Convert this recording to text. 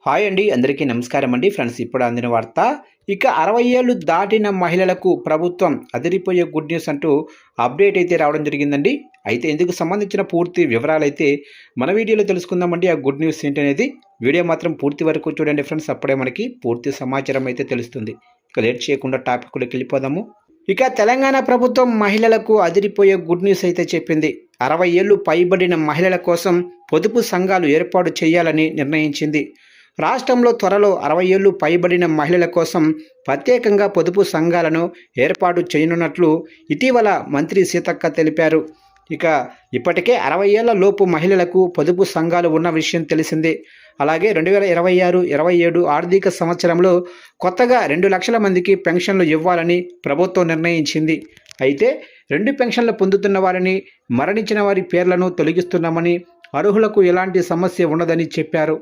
Hi అండి, అందరికీ నమస్కారం అండి. ఫ్రెండ్స్, ఇప్పుడు అందిన వార్త. ఇక 60 ఏళ్ళు దాటిన మహిళలకు ప్రభుత్వం అదిరిపోయే గుడ్ న్యూస్ అంటూ అప్డేట్ అయితే రావడం జరిగిందండి. అయితే ఇందుకు సంబంధించిన పూర్తి వివరాలైతే మన వీడియోలో తెలుసుకుందామండి. ఆ గుడ్ న్యూస్ ఏంటనేది వీడియో మాత్రం పూర్తి వరకు చూడండి ఫ్రెండ్స్. అప్పుడే మనకి పూర్తి సమాచారం అయితే తెలుస్తుంది. ఇక లేట్ చేయకుండా టాపిక్లోకి వెళ్ళిపోదాము. ఇక తెలంగాణ ప్రభుత్వం మహిళలకు అదిరిపోయే గుడ్ న్యూస్ అయితే చెప్పింది. 60 ఏళ్ళు పైబడిన మహిళల కోసం పొదుపు సంఘాలు ఏర్పాటు చేయాలని నిర్ణయించింది. రాష్ట్రంలో త్వరలో 60 ఏళ్ళు పైబడిన మహిళల కోసం ప్రత్యేకంగా పొదుపు సంఘాలను ఏర్పాటు చేయనున్నట్లు ఇటీవల మంత్రి సీతక్క తెలిపారు. ఇక ఇప్పటికే 60 ఏళ్ల లోపు మహిళలకు పొదుపు సంఘాలు ఉన్న విషయం తెలిసిందే. అలాగే 2026-27 ఆర్థిక సంవత్సరంలో కొత్తగా 2 లక్షల మందికి పెన్షన్లు ఇవ్వాలని ప్రభుత్వం నిర్ణయించింది. అయితే 2 పెన్షన్లు పొందుతున్న వారిని, మరణించిన వారి పేర్లను తొలగిస్తున్నామని, అర్హులకు ఎలాంటి సమస్య ఉండదని చెప్పారు.